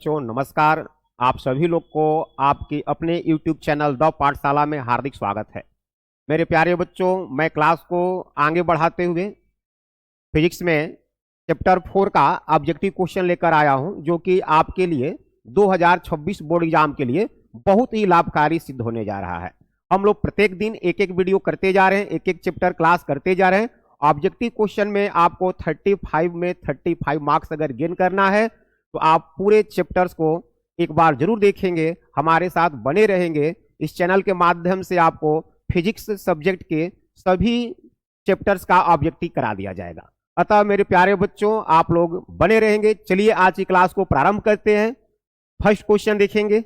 बच्चों नमस्कार। आप सभी लोग को आपके अपने YouTube चैनल द पाठशाला में हार्दिक स्वागत है। मेरे प्यारे बच्चों, मैं क्लास को आगे बढ़ाते हुए फिजिक्स में चैप्टर 4 का ऑब्जेक्टिव क्वेश्चन लेकर आया हूं, जो कि आपके लिए 2026 बोर्ड एग्जाम के लिए बहुत ही लाभकारी सिद्ध होने जा रहा है। हम लोग प्रत्येक दिन एक एक वीडियो करते जा रहे हैं, एक एक चैप्टर क्लास करते जा रहे हैं। ऑब्जेक्टिव क्वेश्चन में आपको 35 में 35 मार्क्स अगर गेन करना है तो आप पूरे चैप्टर्स को एक बार जरूर देखेंगे, हमारे साथ बने रहेंगे। इस चैनल के माध्यम से आपको फिजिक्स सब्जेक्ट के सभी चैप्टर्स का ऑब्जेक्टिव करा दिया जाएगा। अतः मेरे प्यारे बच्चों, आप लोग बने रहेंगे। चलिए आज की क्लास को प्रारंभ करते हैं। फर्स्ट क्वेश्चन देखेंगे।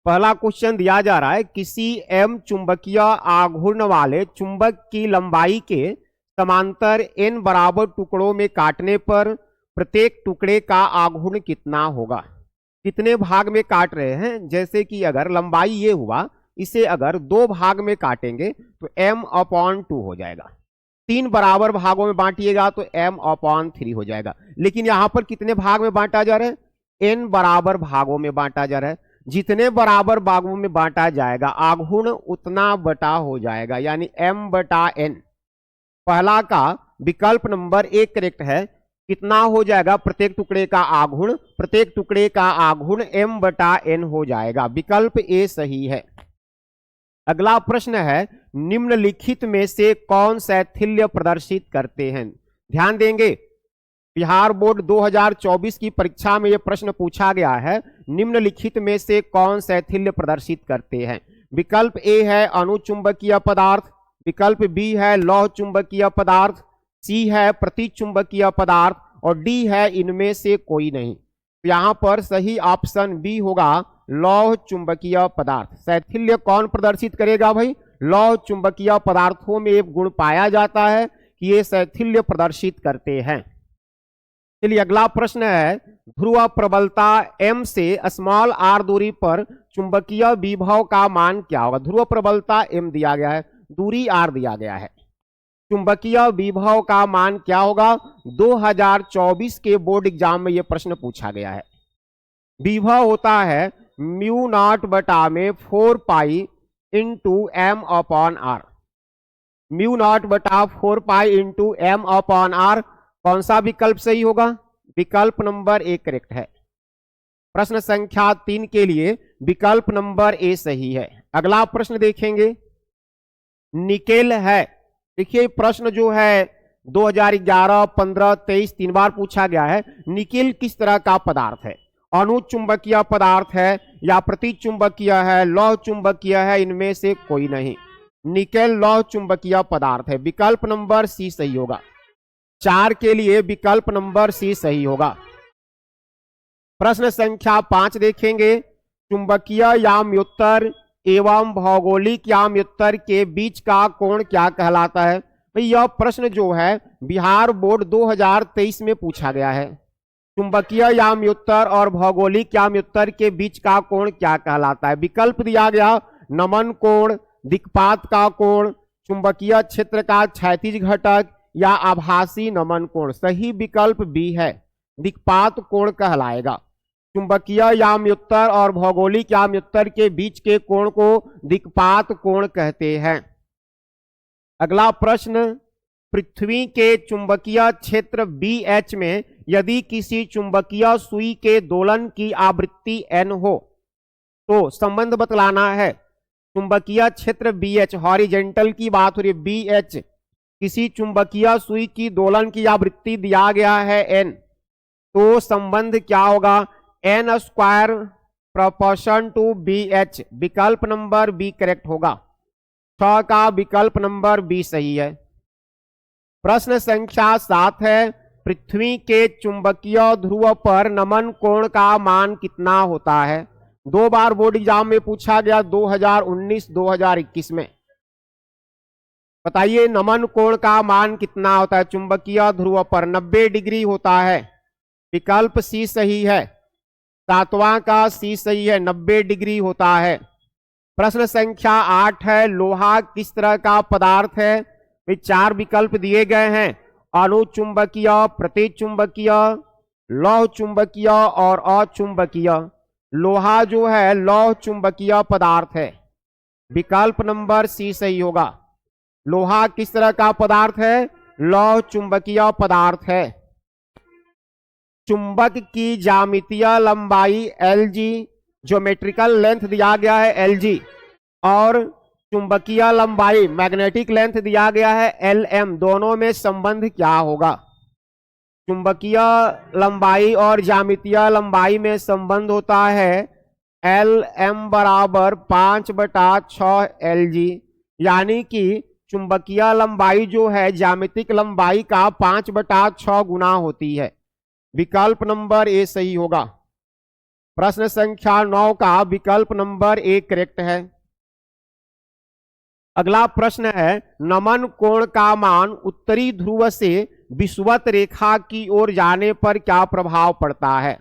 पहला क्वेश्चन दिया जा रहा है, किसी एम चुंबकीय आघूर्ण वाले चुंबक की लंबाई के समांतर n बराबर टुकड़ों में काटने पर प्रत्येक टुकड़े का आघूर्ण कितना होगा। कितने भाग में काट रहे हैं, जैसे कि अगर लंबाई ये हुआ, इसे अगर 2 भाग में काटेंगे तो m/2 हो जाएगा। 3 बराबर भागों में बांटिएगा तो m/3 हो जाएगा। लेकिन यहां पर कितने भाग में बांटा जा रहा है, n बराबर भागों में बांटा जा रहा है। जितने बराबर भागों में बांटा जाएगा आघूर्ण उतना बटा हो जाएगा, यानी m/n। पहला का विकल्प नंबर 1 करेक्ट है। कितना हो जाएगा, प्रत्येक टुकड़े का आघूर्ण, प्रत्येक टुकड़े का आघूर्ण m/n हो जाएगा। विकल्प ए सही है। अगला प्रश्न है, निम्नलिखित में से कौन शैथिल्य प्रदर्शित करते हैं। ध्यान देंगे, बिहार बोर्ड 2024 की परीक्षा में यह प्रश्न पूछा गया है, निम्नलिखित में से कौन शैथिल्य प्रदर्शित करते हैं। विकल्प ए है अनुचुंबकीय पदार्थ, विकल्प बी है लौह चुंबकीय पदार्थ, सी है प्रतिचुंबकीय पदार्थ और डी है इनमें से कोई नहीं। तो यहां पर सही ऑप्शन बी होगा, लौह चुंबकीय पदार्थ। शैथिल्य कौन प्रदर्शित करेगा भाई, लौह चुंबकीय पदार्थों में एक गुण पाया जाता है कि ये शैथिल्य प्रदर्शित करते हैं। चलिए अगला प्रश्न है, ध्रुव प्रबलता m से स्मॉल r दूरी पर चुंबकीय विभव का मान क्या होगा। ध्रुव प्रबलता m दिया गया है, दूरी r दिया गया है, चुंबकीय विभव का मान क्या होगा। 2024 के बोर्ड एग्जाम में यह प्रश्न पूछा गया है। विभव होता है μ0 बटा में 4 पाई इंटू m/r। μ0 बटा 4 पाई इंटू m/r। कौन सा विकल्प सही होगा, विकल्प नंबर 1 करेक्ट है। प्रश्न संख्या 3 के लिए विकल्प नंबर ए सही है। अगला प्रश्न देखेंगे, निकेल है। देखिए प्रश्न जो है 2011, 15, 23 3 बार पूछा गया है। निकेल किस तरह का पदार्थ है, अनुचुंबकीय पदार्थ है या प्रतिचुंबकीय है, लौह चुंबकीय है, इनमें से कोई नहीं। निकेल लौह चुंबकीय पदार्थ है। विकल्प नंबर सी सही होगा। 4 के लिए विकल्प नंबर सी सही होगा। प्रश्न संख्या 5 देखेंगे, चुंबकीय याम्योत्तर एवं भौगोलिक याम्योत्तर के बीच का कोण क्या कहलाता है। भाई यह प्रश्न जो है बिहार बोर्ड 2023 में पूछा गया है। चुंबकीय याम्योत्तर और भौगोलिक याम्योत्तर के बीच का कोण क्या कहलाता है। विकल्प दिया गया, नमन कोण, दिक्पात का कोण, चुंबकीय क्षेत्र का क्षैतिज घटक या आभासी नमन कोण। सही विकल्प बी है, दिक्पात कोण कहलाएगा। चुंबकीय याम्योत्तर और भौगोलिक याम्योत्तर के बीच के कोण को दिक्पात कोण कहते हैं। अगला प्रश्न, पृथ्वी के चुंबकीय क्षेत्र BH में यदि किसी चुंबकीय सुई के दोलन की आवृत्ति n हो तो संबंध बतलाना है। चुंबकीय क्षेत्र BH, हॉरिजेंटल की बात हो रही है, BH किसी चुंबकीय सुई की दोलन की आवृत्ति दिया गया है n, तो संबंध क्या होगा, n² प्रोपोर्शन टू BH। विकल्प नंबर बी करेक्ट होगा। 6 का विकल्प नंबर बी सही है। प्रश्न संख्या 7 है, पृथ्वी के चुंबकीय ध्रुव पर नमन कोण का मान कितना होता है। 2 बार बोर्ड एग्जाम में पूछा गया, 2019, 2021 में। बताइए नमन कोण का मान कितना होता है चुंबकीय ध्रुव पर। 90 डिग्री होता है। विकल्प सी सही है। 7वां का सी सही है, 90 डिग्री होता है। प्रश्न संख्या 8 है, लोहा किस तरह का पदार्थ है। 4 विकल्प दिए गए हैं, अनुचुंबकीय, प्रतिचुंबकीय, लौह चुंबकीय और अचुंबकीय। लोहा जो है लौह चुंबकीय पदार्थ है, विकल्प नंबर सी सही होगा। लोहा किस तरह का पदार्थ है? लौह चुंबकीय पदार्थ है। चुंबक की ज्यामितीय लंबाई Lg, ज्योमेट्रिकल लेंथ दिया गया है Lg, और चुंबकीय लंबाई मैग्नेटिक लेंथ दिया गया है Lm, दोनों में संबंध क्या होगा? चुंबकीय लंबाई और ज्यामितीय लंबाई में संबंध होता है Lm बराबर 5/6 Lg, यानी कि चुंबकीय लंबाई जो है ज्यामितिक लंबाई का 5/6 गुना होती है। विकल्प नंबर ए सही होगा। प्रश्न संख्या 9 का विकल्प नंबर ए करेक्ट है। अगला प्रश्न है, नमन कोण का मान उत्तरी ध्रुव से विषुवत रेखा की ओर जाने पर क्या प्रभाव पड़ता है?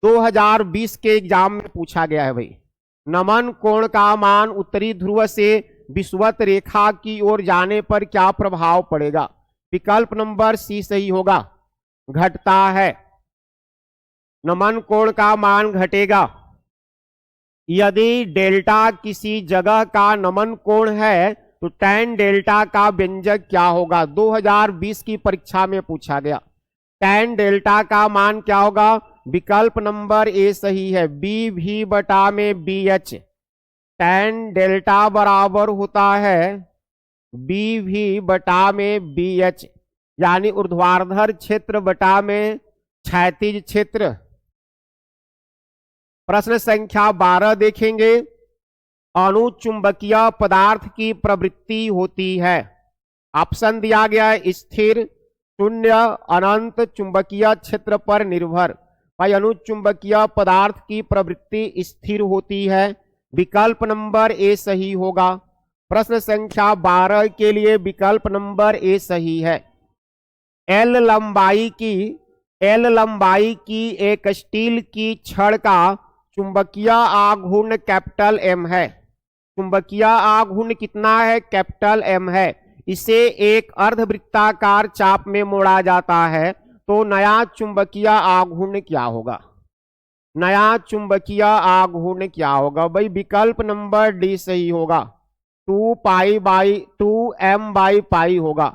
2020 के एग्जाम में पूछा गया है भाई। नमन कोण का मान उत्तरी ध्रुव से विषुवत रेखा की ओर जाने पर क्या प्रभाव पड़ेगा? विकल्प नंबर सी सही होगा, घटता है। नमन कोण का मान घटेगा। यदि डेल्टा किसी जगह का नमन कोण है तो tan डेल्टा का व्यंजक क्या होगा? 2020 की परीक्षा में पूछा गया। tan डेल्टा का मान क्या होगा? विकल्प नंबर ए सही है, बी भी बटा में बी एच। tan डेल्टा बराबर होता है बी भी बटा में बी एच, यानी ऊर्ध्वाधर क्षेत्र बटा में क्षैतिज क्षेत्र। प्रश्न संख्या 12 देखेंगे, अणुचुंबकीय पदार्थ की प्रवृत्ति होती है। ऑप्शन दिया गया है स्थिर, शून्य, अनंत, चुंबकीय क्षेत्र पर निर्भर। भाई अणुचुंबकीय पदार्थ की प्रवृत्ति स्थिर होती है, विकल्प नंबर ए सही होगा। प्रश्न संख्या 12 के लिए विकल्प नंबर ए सही है। एल लंबाई की एक स्टील की छड़ का चुंबकीय आघूर्ण कैपिटल एम है। चुंबकीय आघूर्ण कितना है? कैपिटल एम है। इसे एक अर्धवृत्ताकार चाप में मोड़ा जाता है, तो नया चुंबकीय आघूर्ण क्या होगा? नया चुंबकीय आघूर्ण क्या होगा? भाई विकल्प नंबर डी सही होगा, 2m/पाई होगा।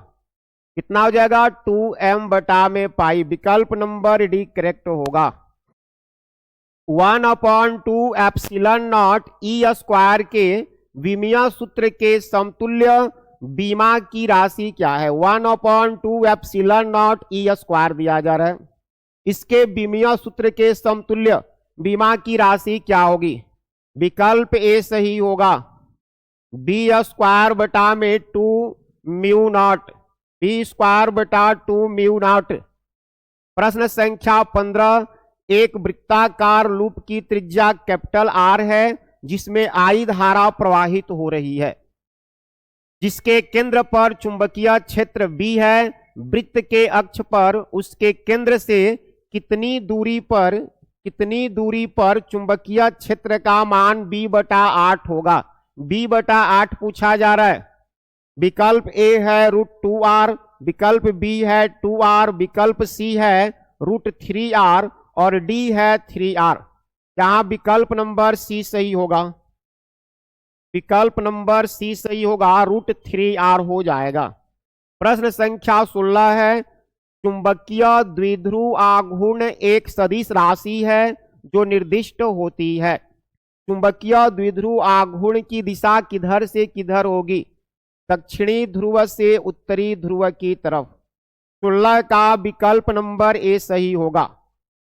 कितना हो जाएगा? 2m बटा में पाई। विकल्प नंबर डी करेक्ट होगा। 1/2 एप्सिलॉन नॉट ई स्क्वायर के विमीय सूत्र के समतुल्य बीमा की राशि क्या है? 1/2 एप्सिलॉन नॉट ई स्क्वायर दिया जा रहा है। इसके विमीय सूत्र के समतुल्य बीमा की राशि क्या होगी? विकल्प ए सही होगा, बी स्क्वायर बटा में 2 म्यू नॉट, बी स्क्वायर बटा 2 म्यू नॉट। प्रश्न संख्या 15, एक वृत्ताकार लूप की त्रिज्या कैपिटल आर है जिसमें आई धारा प्रवाहित हो रही है, जिसके केंद्र पर चुंबकीय क्षेत्र बी है। वृत्त के अक्ष पर उसके केंद्र से कितनी दूरी पर चुंबकीय क्षेत्र का मान b/8 होगा? b/8 पूछा जा रहा है। विकल्प ए है √2r, विकल्प बी है 2r, विकल्प सी है √3r और डी है 3r। यहां विकल्प नंबर सी सही होगा, विकल्प नंबर सी सही होगा, √3r हो जाएगा। प्रश्न संख्या 16 है, चुंबकीय द्विध्रुव आघूर्ण एक सदिश राशि है जो निर्दिष्ट होती है। चुंबकीय द्विध्रुव आघूर्ण की दिशा किधर से किधर होगी? दक्षिणी ध्रुव से उत्तरी ध्रुव की तरफ। 16 का विकल्प नंबर ए सही होगा।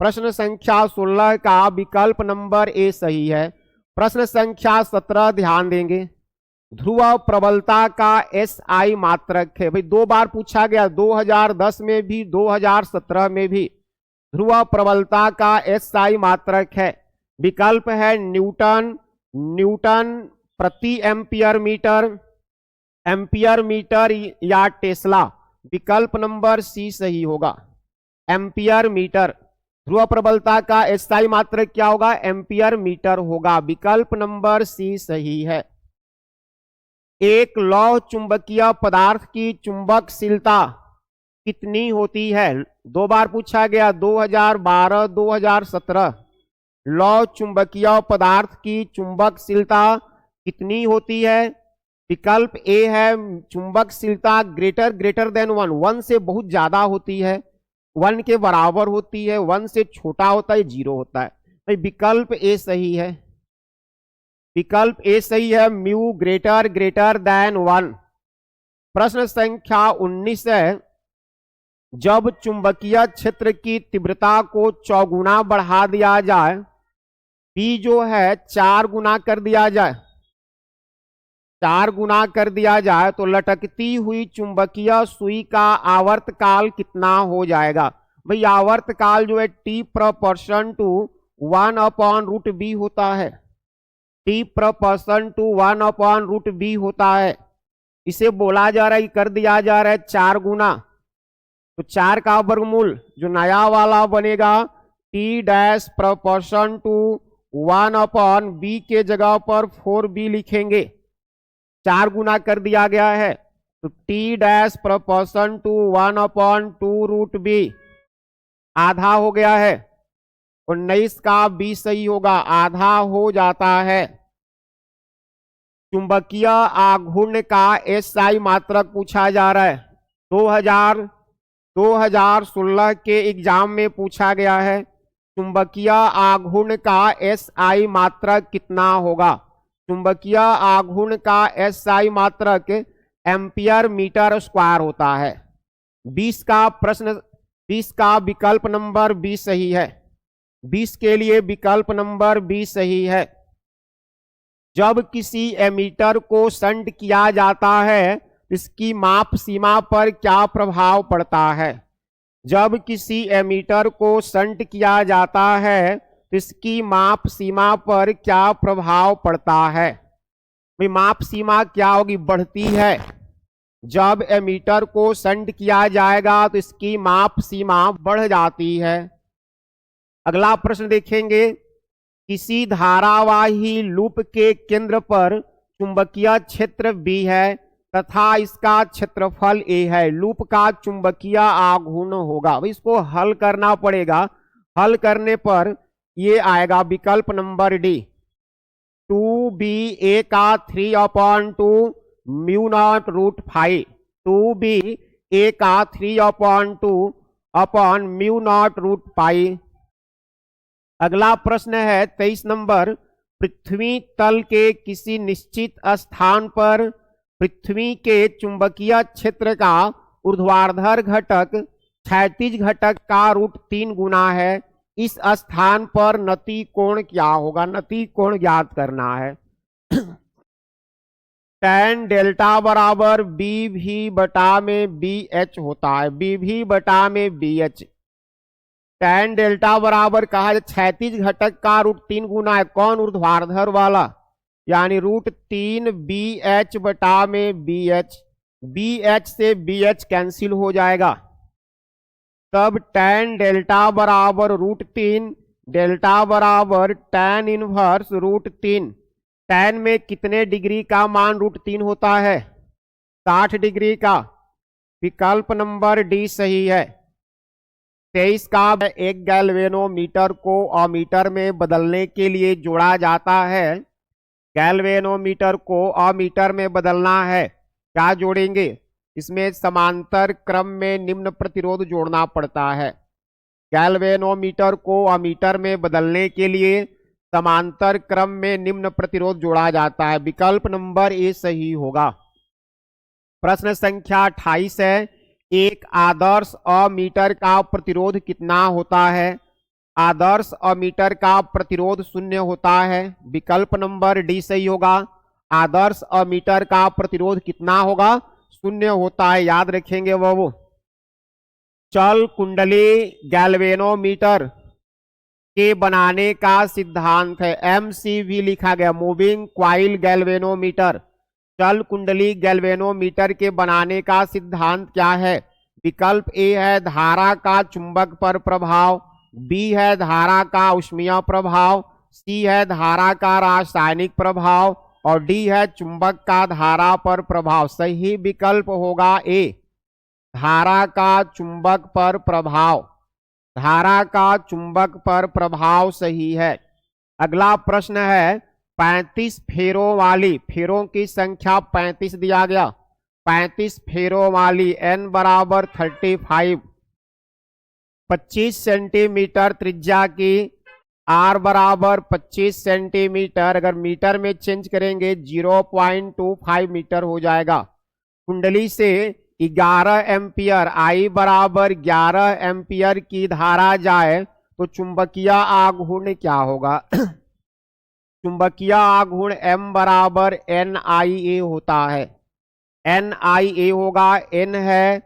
प्रश्न संख्या 16 का विकल्प नंबर ए सही है। प्रश्न संख्या 17 ध्यान देंगे, ध्रुव प्रबलता का SI मात्रक है। भाई 2 बार पूछा गया, 2010 में भी 2017 में भी। ध्रुव प्रबलता का SI मात्रक है, विकल्प है न्यूटन प्रति एम्पियर मीटर या टेस्ला। विकल्प नंबर सी सही होगा, एम्पियर मीटर। ध्रुव प्रबलता का SI मात्रक क्या होगा? एम्पियर मीटर होगा। विकल्प नंबर सी सही है। एक लौह चुंबकीय पदार्थ की चुंबकशीलता कितनी होती है? 2 बार पूछा गया, 2012, 2017। लौ चुंबकीय पदार्थ की चुंबकशीलता कितनी होती है? विकल्प ए है चुंबकशीलता ग्रेटर देन 1, 1 से बहुत ज्यादा होती है, 1 के बराबर होती है, 1 से छोटा होता है, 0 होता है। भाई विकल्प ए सही है, विकल्प ए सही है, म्यू ग्रेटर देन 1। प्रश्न संख्या 19 है, जब चुंबकीय क्षेत्र की तीव्रता को 4 गुना बढ़ा दिया जाए, पी जो है 4 गुना कर दिया जाए, 4 गुना कर दिया जाए तो लटकती हुई चुंबकीय सुई का आवर्तकाल कितना हो जाएगा? भाई आवर्तकाल जो है टी प्रोपोर्शन टू 1/√b होता है, टी प्रोपोर्शन टू 1/√b होता है। इसे बोला जा रहा है, कर दिया जा रहा है 4 गुना, तो 4 का वर्गमूल जो नया वाला बनेगा T dash proportion to 1/b के जगह पर 4b लिखेंगे, 4 गुना कर दिया गया है, तो T dash proportion to 1/2√b आधा हो गया है, 19 का 20 सही होगा, आधा हो जाता है। चुंबकीय आघूर्ण का एसआई मात्रक पूछा जा रहा है, 2016 के एग्जाम में पूछा गया है। चुंबकीय आघूर्ण का एसआई मात्रक कितना होगा? चुंबकीय आघूर्ण का एसआई मात्रक एम्पियर मीटर स्क्वायर होता है। 20 का प्रश्न, 20 का विकल्प नंबर 20 सही है, 20 के लिए विकल्प नंबर 20 सही है। जब किसी एमीटर को शंट किया जाता है, इसकी माप सीमा पर क्या प्रभाव पड़ता है? जब किसी एमीटर को शंट किया जाता है, तो इसकी माप सीमा पर क्या प्रभाव पड़ता है? भाई माप सीमा क्या होगी? बढ़ती है। जब एमीटर को शंट किया जाएगा तो इसकी माप सीमा बढ़ जाती है। अगला प्रश्न देखेंगे, किसी धारावाही लूप के केंद्र पर चुंबकीय क्षेत्र B है तथा इसका क्षेत्रफल A है, लूप का चुंबकीय आघूर्ण होगा। इसको हल करना पड़ेगा, हल करने पर ये आएगा विकल्प नंबर डी, 2ba का 3/2 μ0√5, 2ba का 3/2 अपॉन μ0√π। अगला प्रश्न है 23 नंबर, पृथ्वी तल के किसी निश्चित स्थान पर पृथ्वी के चुंबकीय क्षेत्र का ऊर्ध्वाधर घटक क्षैतिज घटक का √3 गुना है, इस स्थान पर नति कोण क्या होगा? नति कोण ज्ञात करना है। tan डेल्टा बराबर BV बटा में BH होता है, BV बटा में BH। tan डेल्टा बराबर कहा जाए क्षैतिज घटक का √3 गुना है, कौन? ऊर्ध्वाधर वाला, यानी √3 BH बटा में BH, BH से BH कैंसिल हो जाएगा, तब tan डेल्टा बराबर √3, डेल्टा बराबर tan इनवर्स √3। tan में कितने डिग्री का मान √3 होता है? 60 डिग्री का, विकल्प नंबर डी सही है। 23 का, एक गैल्वेनोमीटर को अमीटर में बदलने के लिए जोड़ा जाता है, गैल्वेनोमीटर को अमीटर में बदलना है, क्या जोड़ेंगे? इसमें समांतर क्रम में निम्न प्रतिरोध जोड़ना पड़ता है। गैल्वेनोमीटर को अमीटर में बदलने के लिए समांतर क्रम में निम्न प्रतिरोध जोड़ा जाता है, विकल्प नंबर ए सही होगा। प्रश्न संख्या 28 है, एक आदर्श अमीटर का प्रतिरोध कितना होता है? आदर्श अमीटर का प्रतिरोध 0 होता है, विकल्प नंबर डी सही होगा। आदर्श अमीटर का प्रतिरोध कितना होगा? 0 होता है, याद रखेंगे वो। चल कुंडली गैल्वेनोमीटर के बनाने का सिद्धांत है, MCV लिखा गया, मूविंग क्वाइल गैल्वेनोमीटर। चल कुंडली गैल्वेनोमीटर के बनाने का सिद्धांत क्या है? विकल्प ए है धारा का चुंबक पर प्रभाव, बी है धारा का ऊष्मीय प्रभाव, सी है धारा का रासायनिक प्रभाव और डी है चुंबक का धारा पर प्रभाव। सही विकल्प होगा ए, धारा का चुंबक पर प्रभाव, धारा का चुंबक पर प्रभाव सही है। अगला प्रश्न है 35 फेरों वाली, फेरों की संख्या 35 दिया गया, 35 फेरों वाली n बराबर 35, 25 सेंटीमीटर त्रिज्या की r बराबर 25 सेंटीमीटर, अगर मीटर में चेंज करेंगे 0.25 मीटर हो जाएगा। कुंडली से 11 एम्पियर, I बराबर 11 एम्पियर की धारा जाए तो चुंबकीय आघूर्ण क्या होगा? चुंबकीय आघूर्ण M बराबर NIA होता है, NIA होगा, N है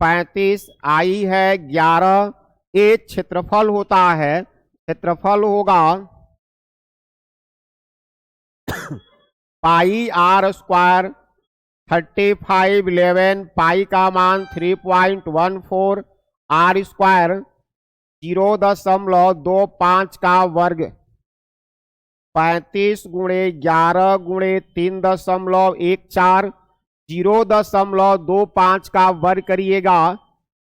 35, I है 11, A क्षेत्रफल होता है, क्षेत्रफल होगा पाई R स्क्वायर, 35 11, पाई का मान 3.14, R स्क्वायर 0.25 का वर्ग, 35 गुणे 11 गुणे 3.14, 0.25 का वर्ग करिएगा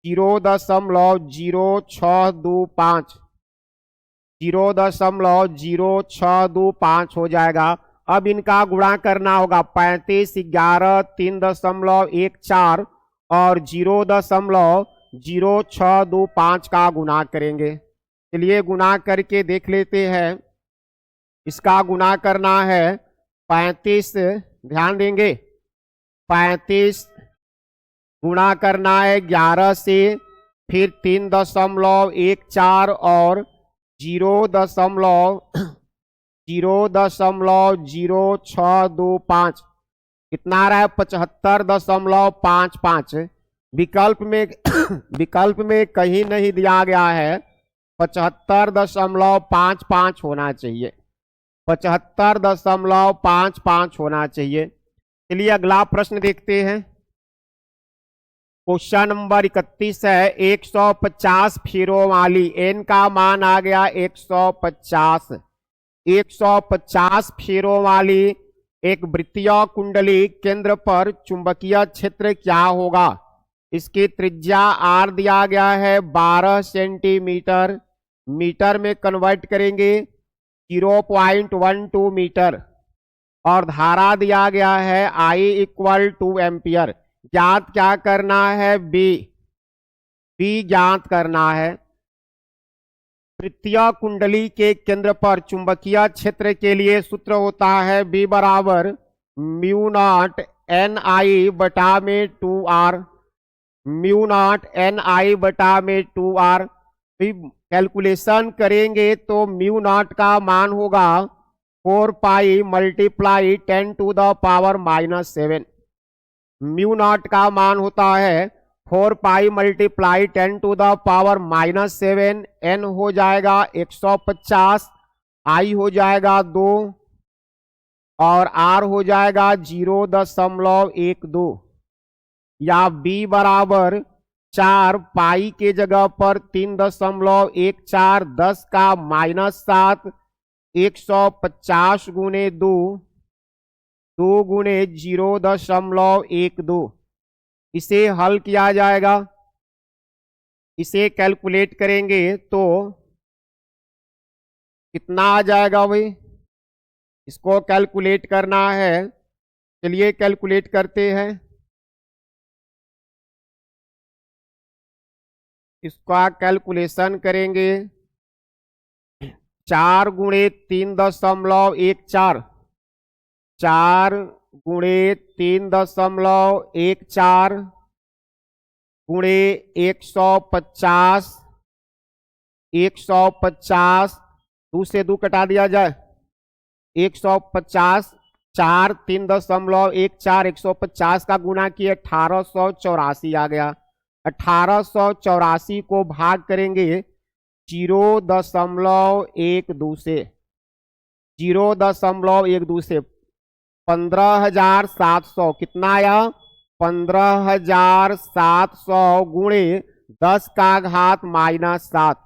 0.0625, 0.0625 हो जाएगा। अब इनका गुणा करना होगा, 35 11 3.14 और 0.0625 का गुणा करेंगे। चलिए गुणा करके देख लेते हैं। इसका गुणा करना है 35, ध्यान देंगे 35 गुणा करना है 11 से, फिर 3.14 और 0.0625 कितना रहा है 75.55। विकल्प में कहीं नहीं दिया गया है, 75.55 होना चाहिए, 75.55 होना चाहिए। चलिए अगला प्रश्न देखते हैं। क्वेश्चन नंबर 31 है 150 फेरों वाली, n का मान आ गया 150, 150 फेरों वाली एक वृत्तीय कुंडली केंद्र पर चुंबकीय क्षेत्र क्या होगा? इसकी त्रिज्या r दिया गया है 12 सेंटीमीटर, मीटर में कन्वर्ट करेंगे 0.12 मीटर, और धारा दिया गया है I इक्वल टू एम्पियर। ज्ञात क्या करना है? B ज्ञात करना है। वृत्तीय कुंडली के केंद्र पर चुंबकीय क्षेत्र के लिए सूत्र होता है B बराबर म्यू नॉट NI बटा में 2R, म्यू नॉट NI बटा में 2R। कैलकुलेशन करेंगे तो म्यू नॉट का मान होगा 4 pi multiply 10 to the power -7। Mu nought का मान होता है 4 pi multiply 10 to the power -7, n हो जाएगा 150, I हो जाएगा 2 और R हो जाएगा 0.12, या B बराबर 4 पाई के जगह पर 3.14, 10 का -7, 150 गुणे 2 गुणे 0.12। इसे हल किया जाएगा, इसे कैलकुलेट करेंगे तो कितना आ जाएगा भाई? इसको कैलकुलेट करना है, चलिए कैलकुलेट करते हैं। इसका कैलकुलेशन करेंगे 4 गुणे 3.14, 4 गुणे 3.14 गुणे 150, 150 2 से 2 कटा दिया जाए, 150, 4 3.14, 150 का गुणा किए 1884 आ गया। 1884 को भाग करेंगे 0.12 से, 0.12 से 15,700 कितना आया? 15,700 गुणे 10 का घात -7,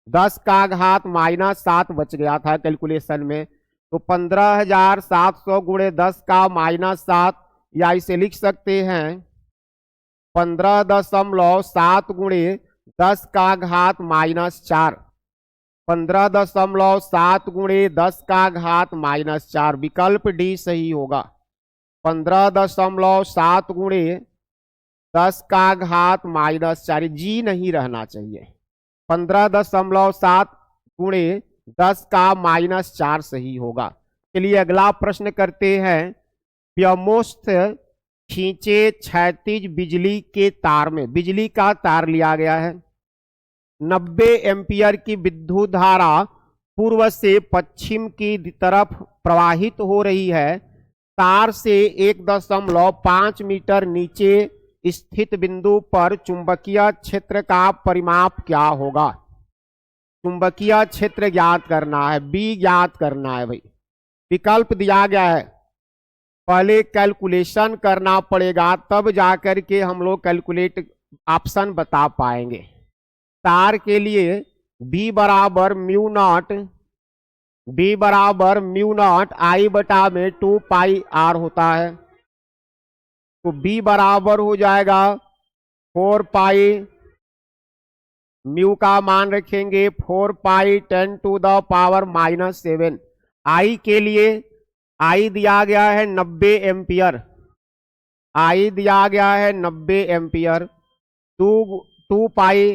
10 का घात -7 बच गया था कैलकुलेशन में, तो 15,700 गुणे 10 का -7, या इसे लिख सकते हैं 15.7 गुणे 10 का घात -4, 15.7 गुणे 10 का घात -4, विकल्प डी सही होगा। 15.7 गुणे 10 का घात -4, जी नहीं रहना चाहिए। 15.7 गुणे 10 का -4 सही होगा। चलिए अगला प्रश्न करते हैं। व्योमस्थ खींचे क्षैतिज बिजली के तार में, बिजली का तार लिया गया है, 90 एम्पियर की विद्युत धारा पूर्व से पश्चिम की तरफ प्रवाहित हो रही है। तार से 1.5 मीटर नीचे स्थित बिंदु पर चुंबकीय क्षेत्र का परिमाप क्या होगा? चुंबकीय क्षेत्र ज्ञात करना है, बी ज्ञात करना है भाई। विकल्प दिया गया है, पहले कैलकुलेशन करना पड़ेगा तब जाकर के हम लोग कैलकुलेट ऑप्शन बता पाएंगे। तार के लिए B बराबर म्यू नॉट I बटा में 2 पाई R होता है, तो B बराबर हो जाएगा 4 पाई, म्यू का मान रखेंगे 4 पाई 10 टू द पावर -7। I के लिए I दिया गया है 90 एम्पियर, I दिया गया है 90 एम्पियर, 2 पाई,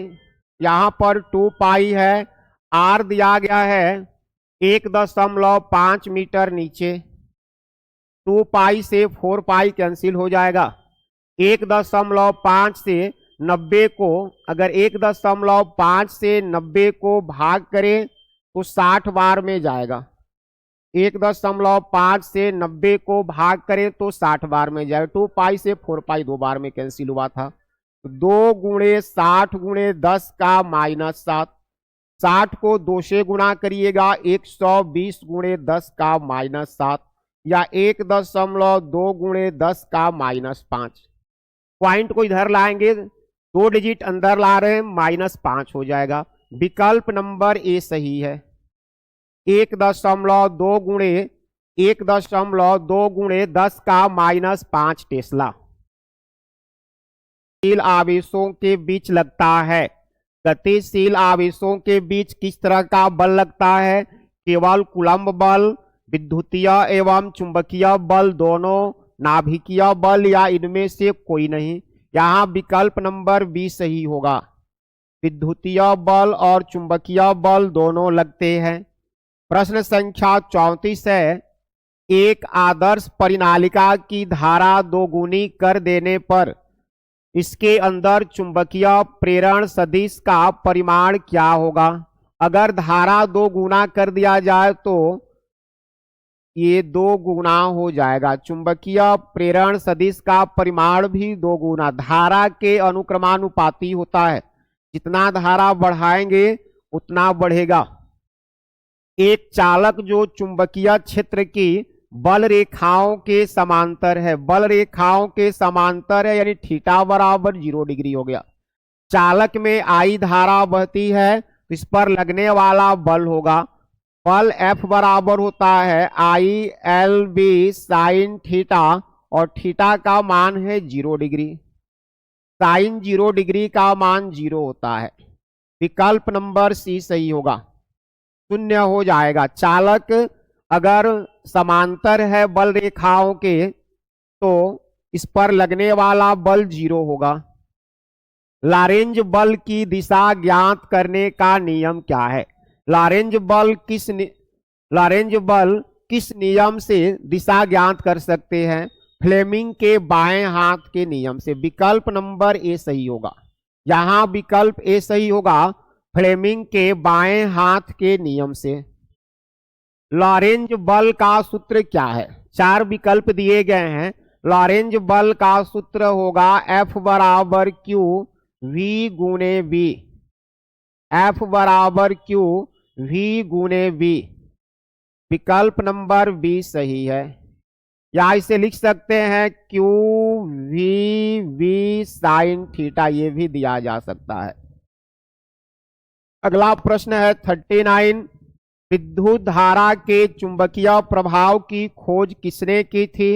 यहां पर 2 पाई है, R दिया गया है 1.5 मीटर नीचे, 2 पाई से 4 पाई कैंसिल हो जाएगा। 1.5 से 90 को, अगर 1.5 से 90 को भाग करें तो 60 बार में जाएगा। 1.5 से 90 को भाग करें तो 60 बार में जाएगा। 2 पाई से 4 पाई 2 बार में कैंसिल हुआ था। 2 गुणे 60 गुणे 10 का -7, 60 को 2 से गुणा करिएगा 120 गुणे 10 का -7, या 1.2 गुणे 10 का -5। पॉइंट को इधर लाएंगे, 2 डिजिट अंदर ला रहे हैं, -5 हो जाएगा। विकल्प नंबर ए सही है। 1.2 गुणे 10 का -5 टेस्ला गतिशील आवेशों के बीच लगता है। गतिशील आवेशों के बीच किस तरह का बल लगता है? केवल कूलम्ब बल, विद्युतीय एवं चुंबकीय बल दोनों, नाभिकीय बल, या इनमें से कोई नहीं? यहाँ विकल्प नंबर बी सही होगा। विद्युतीय बल और चुंबकीय बल दोनों लगते हैं। प्रश्न संख्या 34 है। एक आदर्श परिनालिका की धारा दोगुनी कर देने पर इसके अंदर चुंबकीय प्रेरण सदिश का परिमाण क्या होगा? अगर धारा 2 गुना कर दिया जाए तो ये 2 गुना हो जाएगा। चुंबकीय प्रेरण सदिश का परिमाण भी 2 गुना, धारा के अनुक्रमानुपाती होता है, जितना धारा बढ़ाएंगे उतना बढ़ेगा। एक चालक जो चुंबकीय क्षेत्र की बल रेखाओं के समांतर है, बल रेखाओं के समांतर है, यानी थीटा बराबर 0 डिग्री हो गया। चालक में I धारा बहती है, तो इस पर लगने वाला बल होगा, बल F बराबर होता है ILB साइन थीटा, और थीटा का मान है 0 डिग्री, साइन 0 डिग्री का मान 0 होता है। विकल्प नंबर सी सही होगा, 0 हो जाएगा। चालक अगर समांतर है बल रेखाओं के तो इस पर लगने वाला बल 0 होगा। लॉरेंज बल की दिशा ज्ञात करने का नियम क्या है? लॉरेंज बल किस नियम से दिशा ज्ञात कर सकते हैं? फ्लेमिंग के बाएं हाथ के नियम से। विकल्प नंबर ए सही होगा। यहां विकल्प ए सही होगा, फ्लेमिंग के बाएं हाथ के नियम से। लॉरेंज बल का सूत्र क्या है? 4 विकल्प दिए गए हैं। लॉरेंज बल का सूत्र होगा F बराबर Q V गुणे V, F बराबर Q V गुणे V। विकल्प नंबर बी सही है, या इसे लिख सकते हैं Q V V sine theta, ये भी दिया जा सकता है। अगला प्रश्न है 39। विद्युत धारा के चुंबकीय प्रभाव की खोज किसने की थी?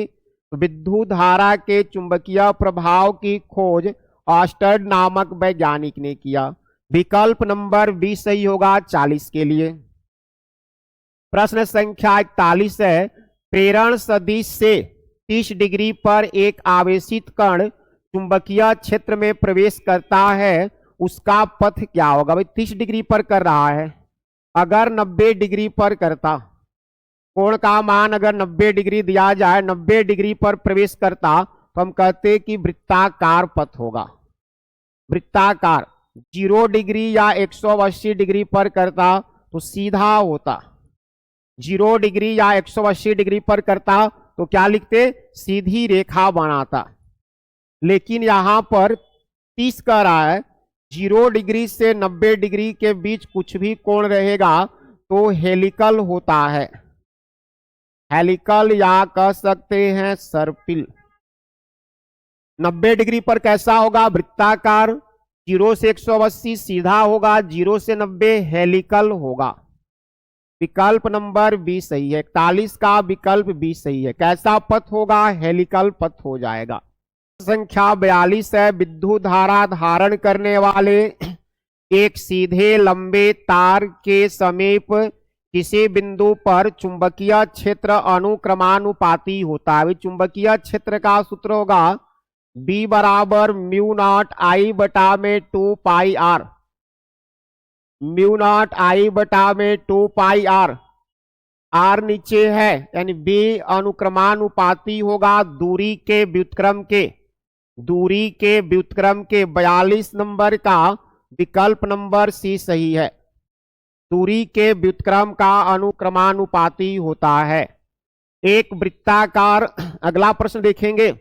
विद्युत धारा के चुंबकीय प्रभाव की खोज ऑस्टर्ड नामक वैज्ञानिक ने किया। विकल्प नंबर बी सही होगा 40 के लिए। प्रश्न संख्या 41 है, प्रेरण सदिश से 30 डिग्री पर एक आवेशित कण चुंबकीय क्षेत्र में प्रवेश करता है, उसका पथ क्या होगा। भाई 30 डिग्री पर कर रहा है, अगर 90 डिग्री पर करता, कोण का मान अगर 90 डिग्री दिया जाए, 90 डिग्री पर प्रवेश करता, तो हम कहते कि वृत्ताकार पथ होगा। वृत्ताकार 0 डिग्री या 180 डिग्री पर करता तो सीधा होता, 0 डिग्री या 180 डिग्री पर करता तो क्या लिखते, सीधी रेखा बनाता। लेकिन यहां पर 30 कह रहा है, 0 डिग्री से 90 डिग्री के बीच कुछ भी कोण रहेगा तो हेलिकल होता है, हेलिकल या कह सकते हैं सर्पिल। 90 डिग्री पर कैसा होगा, वृत्ताकार, 0 से 180 सीधा होगा, 0 से 90 हेलिकल होगा। विकल्प नंबर बी सही है, 41 का विकल्प बी सही है। कैसा पथ होगा, हेलिकल पथ हो जाएगा। संख्या 42 है, विद्युत धारा धारण करने वाले एक सीधे लंबे तार के समीप किसी बिंदु पर चुंबकीय क्षेत्र अनुक्रमानुपाती होता है। चुंबकीय क्षेत्र का सूत्र होगा B बराबर म्यू नॉट आई बटा में 2 पाई आर, म्यू नॉट आई बटा में 2 पाई आर, आर नीचे है यानी B अनुक्रमानुपाती होगा दूरी के व्युत्क्रम के, दूरी के व्युत्क्रम के। 42 नंबर का विकल्प नंबर सी सही है, दूरी के व्युत्क्रम का अनुक्रमानुपाती होता है। एक वृत्ताकार, अगला प्रश्न देखेंगे,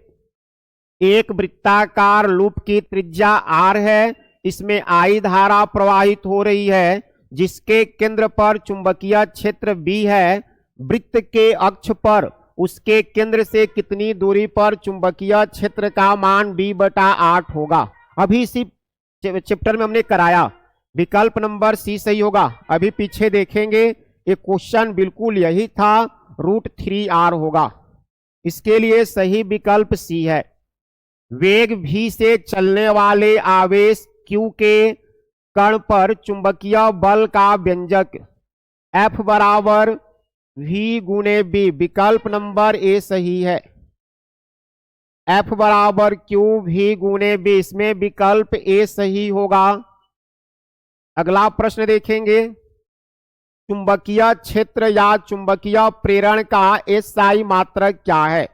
एक वृत्ताकार लूप की त्रिज्या आर है, इसमें आई धारा प्रवाहित हो रही है, जिसके केंद्र पर चुंबकीय क्षेत्र बी है। वृत्त के अक्ष पर उसके केंद्र से कितनी दूरी पर चुंबकीय क्षेत्र का मान b बटा 8 होगा। अभी इसी चैप्टर में हमने कराया, विकल्प नंबर सी सही होगा। अभी पीछे देखेंगे, ये क्वेश्चन बिल्कुल यही था, √3r होगा। इसके लिए सही विकल्प सी है। वेग v से चलने वाले आवेश q के कण पर चुंबकीय बल का व्यंजक F बराबर v गुणे b, विकल्प नंबर ए सही है। F बराबर q v गुणे b, इसमें विकल्प ए सही होगा। अगला प्रश्न देखेंगे, चुंबकीय क्षेत्र या चुंबकीय प्रेरण का SI मात्रक क्या है।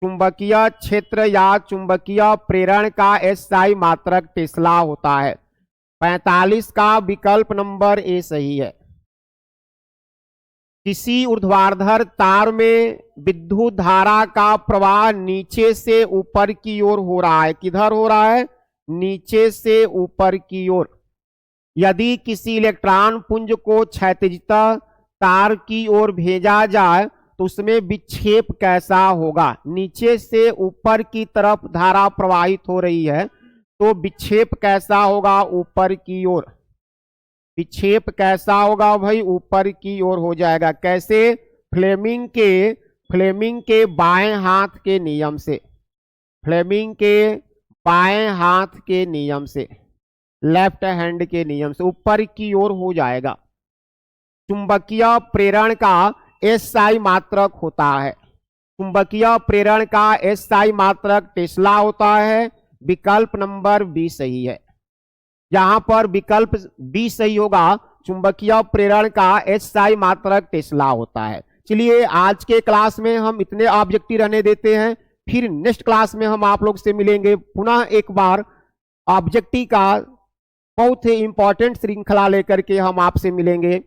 चुंबकीय क्षेत्र या चुंबकीय प्रेरण का SI मात्रक टेस्ला होता है। 45 का विकल्प नंबर ए सही है। किसी ऊर्ध्वाधर तार में विद्युत धारा का प्रवाह नीचे से ऊपर की ओर हो रहा है। किधर हो रहा है, नीचे से ऊपर की ओर। यदि किसी इलेक्ट्रॉन पुंज को क्षैतिजता तार की ओर भेजा जाए तो उसमें विक्षेप कैसा होगा। नीचे से ऊपर की तरफ धारा प्रवाहित हो रही है तो विक्षेप कैसा होगा, ऊपर की ओर। विक्षेप कैसा होगा भाई, ऊपर की ओर हो जाएगा। कैसे, फ्लेमिंग के बाएं हाथ के नियम से, फ्लेमिंग के बाएं हाथ के नियम से, लेफ्ट हैंड के नियम से ऊपर की ओर हो जाएगा। चुंबकीय प्रेरण का SI मात्रक होता है, चुंबकीय प्रेरण का SI मात्रक टेस्ला होता है। विकल्प नंबर बी सही है। यहां पर विकल्प बी सही होगा, चुंबकीय प्रेरण का SI मात्रक टेस्ला होता है। चलिए आज के क्लास में हम इतने ऑब्जेक्टिव रहने देते हैं, फिर नेक्स्ट क्लास में हम आप लोग से मिलेंगे। पुनः एक बार ऑब्जेक्टिव का बहुत ही इंपॉर्टेंट श्रृंखला लेकर के हम आपसे मिलेंगे।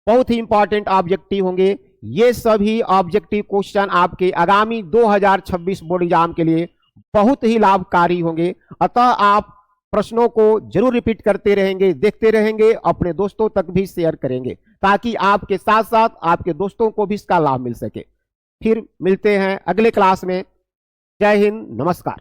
बहुत ही इंपॉर्टेंट ऑब्जेक्टिव होंगे। ये सभी ऑब्जेक्टिव क्वेश्चन आपके आगामी 2026 बोर्ड एग्जाम के लिए बहुत ही लाभकारी होंगे। अतः आप प्रश्नों को जरूर रिपीट करते रहेंगे, देखते रहेंगे, अपने दोस्तों तक भी शेयर करेंगे ताकि आपके साथ साथ आपके दोस्तों को भी इसका लाभ मिल सके। फिर मिलते हैं अगले क्लास में। जय हिंद, नमस्कार।